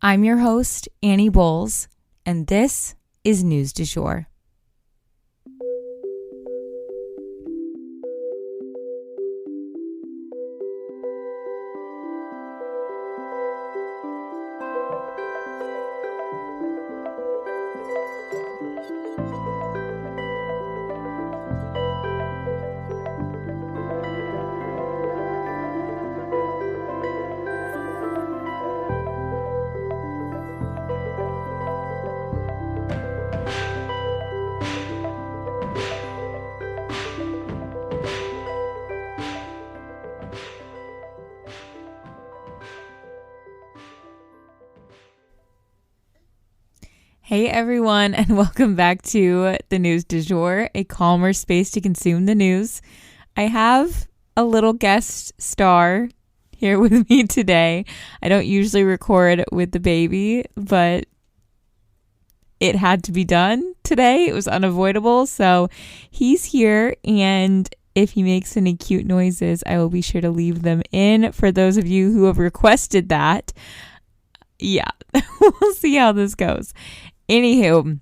I'm your host, Annie Bowles, and this is News du Jour. Hey everyone, and welcome back to the News du Jour, a calmer space to consume the news. I have a little guest star here with me today. I don't usually record with the baby, but it had to be done today. It was unavoidable, so he's here, and if he makes any cute noises, I will be sure to leave them in for those of you who have requested that. Yeah, we'll see how this goes. Anywho,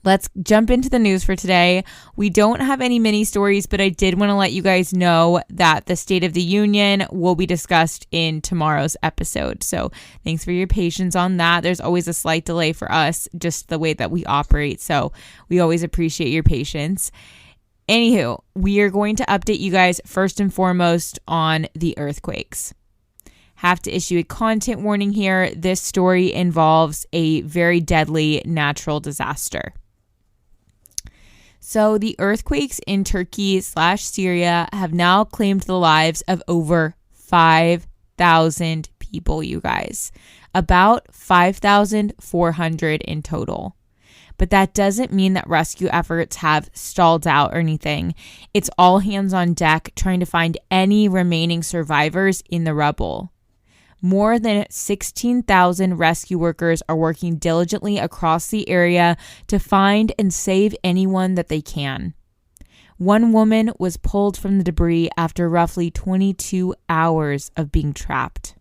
let's jump into the news for today. We don't have any mini stories, but I did want to let you guys know that the State of the Union will be discussed in tomorrow's episode. So thanks for your patience on that. There's always a slight delay for us, just the way that we operate. So we always appreciate your patience. Anywho, we are going to update you guys first and foremost on the earthquakes. Have to issue a content warning here. This story involves a very deadly natural disaster. So the earthquakes in Turkey/Syria have now claimed the lives of over 5,000 people, you guys. About 5,400 in total. But that doesn't mean that rescue efforts have stalled out or anything. It's all hands on deck trying to find any remaining survivors in the rubble. More than 16,000 rescue workers are working diligently across the area to find and save anyone that they can. One woman was pulled from the debris after roughly 22 hours of being trapped.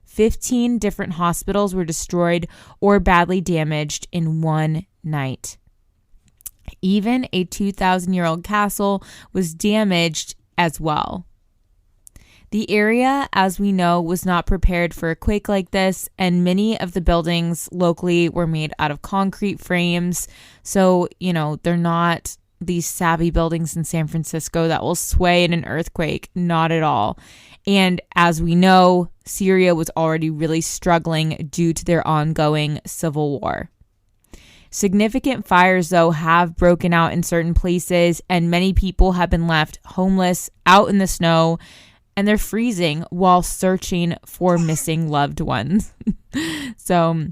15 different hospitals were destroyed or badly damaged in one night. Even a 2,000-year-old castle was damaged as well. The area, as we know, was not prepared for a quake like this, and many of the buildings locally were made out of concrete frames. So, they're not these savvy buildings in San Francisco that will sway in an earthquake. Not at all. And as we know, Syria was already really struggling due to their ongoing civil war. Significant fires, though, have broken out in certain places, and many people have been left homeless out in the snow, and they're freezing while searching for missing loved ones. So,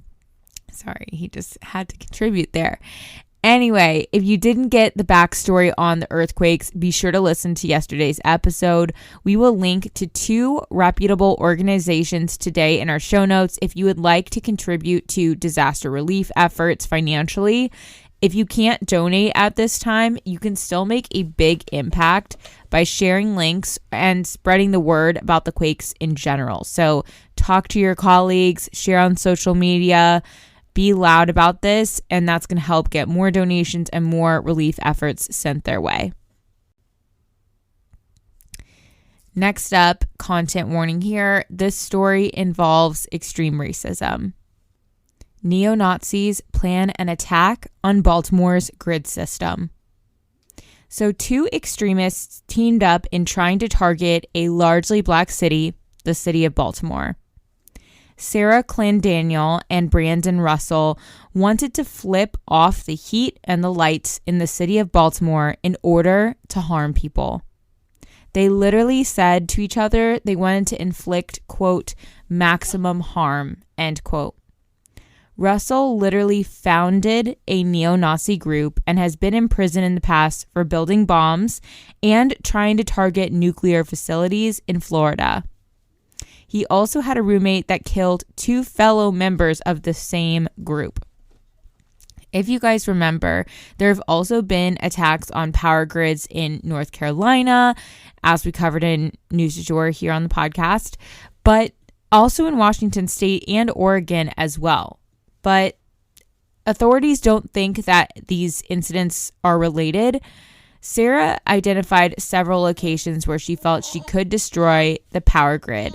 sorry, he just had to contribute there. Anyway, if you didn't get the backstory on the earthquakes, be sure to listen to yesterday's episode. We will link to 2 reputable organizations today in our show notes if you would like to contribute to disaster relief efforts financially. If you can't donate at this time, you can still make a big impact by sharing links and spreading the word about the quakes in general. So talk to your colleagues, share on social media, be loud about this, and that's going to help get more donations and more relief efforts sent their way. Next up, content warning here. This story involves extreme racism. Neo-Nazis plan an attack on Baltimore's grid system. So 2 extremists teamed up in trying to target a largely black city, the city of Baltimore. Sarah Clandaniel and Brandon Russell wanted to flip off the heat and the lights in the city of Baltimore in order to harm people. They literally said to each other they wanted to inflict, quote, maximum harm, end quote. Russell literally founded a neo-Nazi group and has been in prison in the past for building bombs and trying to target nuclear facilities in Florida. He also had a roommate that killed 2 fellow members of the same group. If you guys remember, there have also been attacks on power grids in North Carolina, as we covered in News du Jour here on the podcast. But also in Washington State and Oregon as well. But authorities don't think that these incidents are related. Sarah identified several locations where she felt she could destroy the power grid.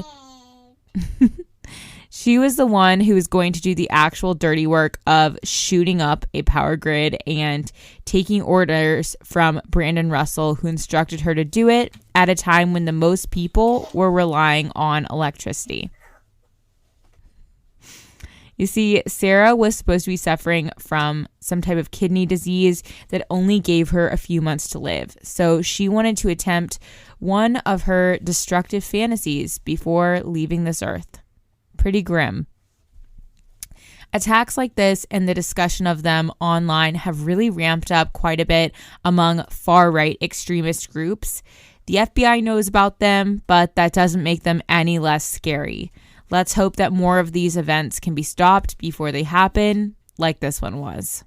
She was the one who was going to do the actual dirty work of shooting up a power grid and taking orders from Brandon Russell, who instructed her to do it at a time when the most people were relying on electricity. You see, Sarah was supposed to be suffering from some type of kidney disease that only gave her a few months to live. So she wanted to attempt one of her destructive fantasies before leaving this earth. Pretty grim. Attacks like this and the discussion of them online have really ramped up quite a bit among far-right extremist groups. The FBI knows about them, but that doesn't make them any less scary. Let's hope that more of these events can be stopped before they happen, like this one was.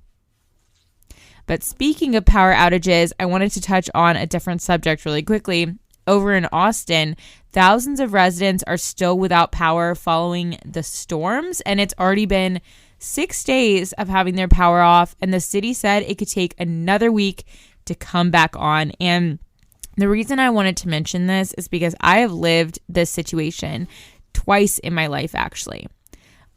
But speaking of power outages, I wanted to touch on a different subject really quickly. Over in Austin, thousands of residents are still without power following the storms, and it's already been 6 days of having their power off, and the city said it could take another week to come back on. And the reason I wanted to mention this is because I have lived this situation twice in my life, actually.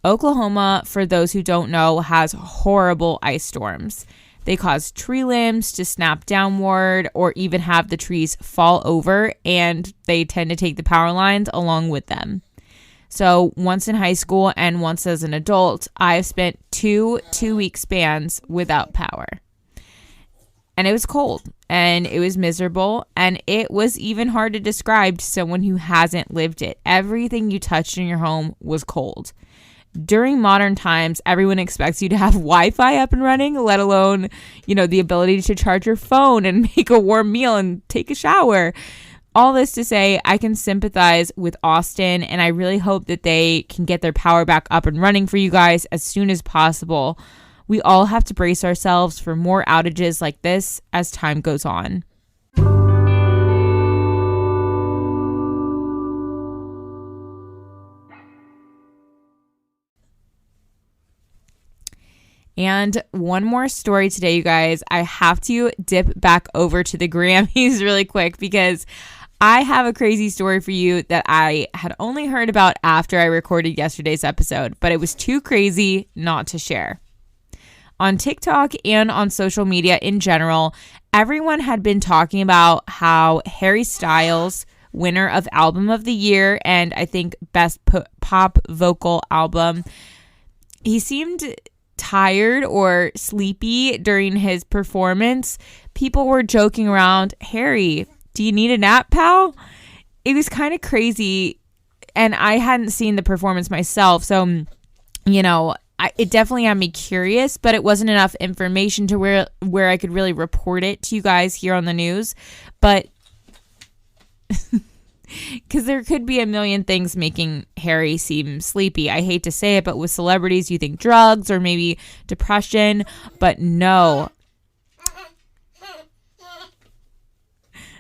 Oklahoma, for those who don't know, has horrible ice storms. They cause tree limbs to snap downward or even have the trees fall over, and they tend to take the power lines along with them. So once in high school and once as an adult, I've spent two-week spans without power. And it was cold and it was miserable, and it was even hard to describe to someone who hasn't lived it. Everything you touched in your home was cold. During modern times, everyone expects you to have Wi-Fi up and running, let alone, the ability to charge your phone and make a warm meal and take a shower. All this to say, I can sympathize with Austin, and I really hope that they can get their power back up and running for you guys as soon as possible. We all have to brace ourselves for more outages like this as time goes on. And one more story today, you guys. I have to dip back over to the Grammys really quick because I have a crazy story for you that I had only heard about after I recorded yesterday's episode, but it was too crazy not to share. On TikTok and on social media in general, everyone had been talking about how Harry Styles, winner of Album of the Year and I think Best Pop Vocal Album, he seemed tired or sleepy during his performance. People were joking around, Harry, do you need a nap, pal? It was kind of crazy, and I hadn't seen the performance myself, so it definitely had me curious, but it wasn't enough information to where I could really report it to you guys here on the news. But because there could be a million things making Harry seem sleepy. I hate to say it, but with celebrities, you think drugs or maybe depression, but no.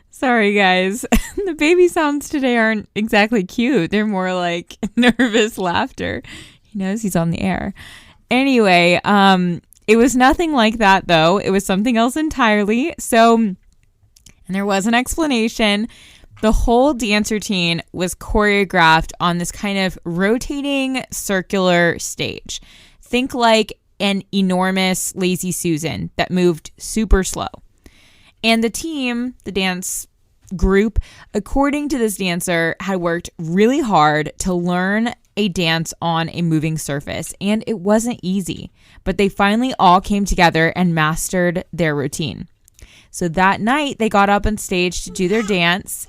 Sorry, guys. The baby sounds today aren't exactly cute. They're more like nervous laughter. He knows he's on the air. Anyway, it was nothing like that, though. It was something else entirely. So, and there was an explanation. The whole dance routine was choreographed on this kind of rotating circular stage. Think like an enormous Lazy Susan that moved super slow. And the team, the dance group, according to this dancer, had worked really hard to learn a dance on a moving surface. And it wasn't easy, but they finally all came together and mastered their routine. So that night, they got up on stage to do their dance,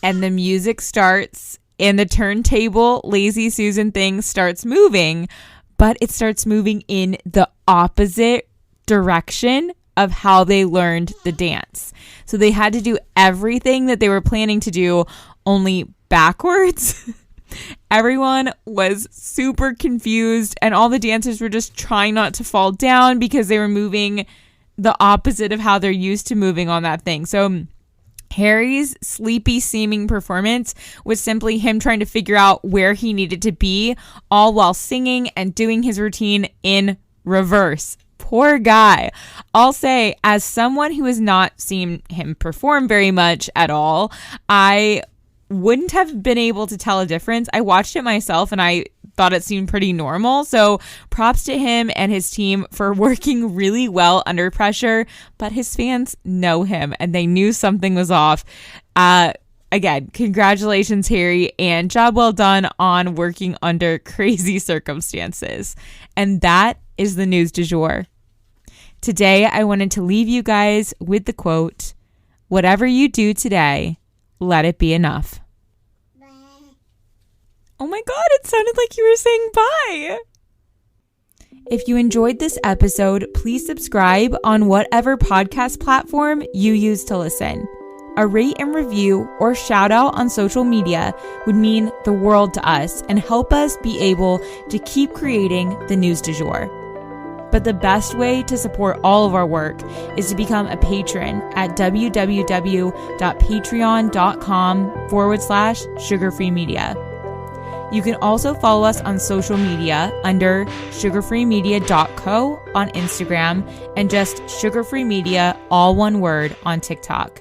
and the music starts, and the turntable Lazy Susan thing starts moving, but it starts moving in the opposite direction of how they learned the dance. So they had to do everything that they were planning to do, only backwards. Everyone was super confused, and all the dancers were just trying not to fall down because they were moving the opposite of how they're used to moving on that thing. So Harry's sleepy seeming performance was simply him trying to figure out where he needed to be, all while singing and doing his routine in reverse. Poor guy. I'll say, as someone who has not seen him perform very much at all, I wouldn't have been able to tell a difference. I watched it myself and I thought it seemed pretty normal. So props to him and his team for working really well under pressure, but his fans know him and they knew something was off. Again, congratulations, Harry, and job well done on working under crazy circumstances. And that is the news du jour. Today, I wanted to leave you guys with the quote, "Whatever you do today, let it be enough." Oh my God, it sounded like you were saying bye. If you enjoyed this episode, please subscribe on whatever podcast platform you use to listen. A rate and review or shout out on social media would mean the world to us and help us be able to keep creating the news du jour. But the best way to support all of our work is to become a patron at www.patreon.com/sugarfree media. You can also follow us on social media under sugarfreemedia.co on Instagram and just sugarfreemedia, all one word, on TikTok.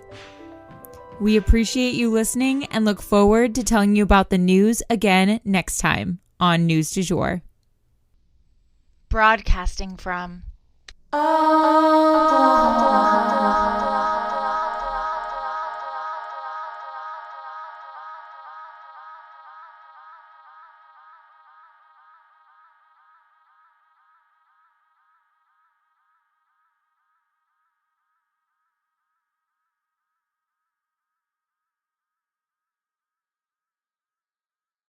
We appreciate you listening and look forward to telling you about the news again next time on News du Jour. Broadcasting from Oklahoma.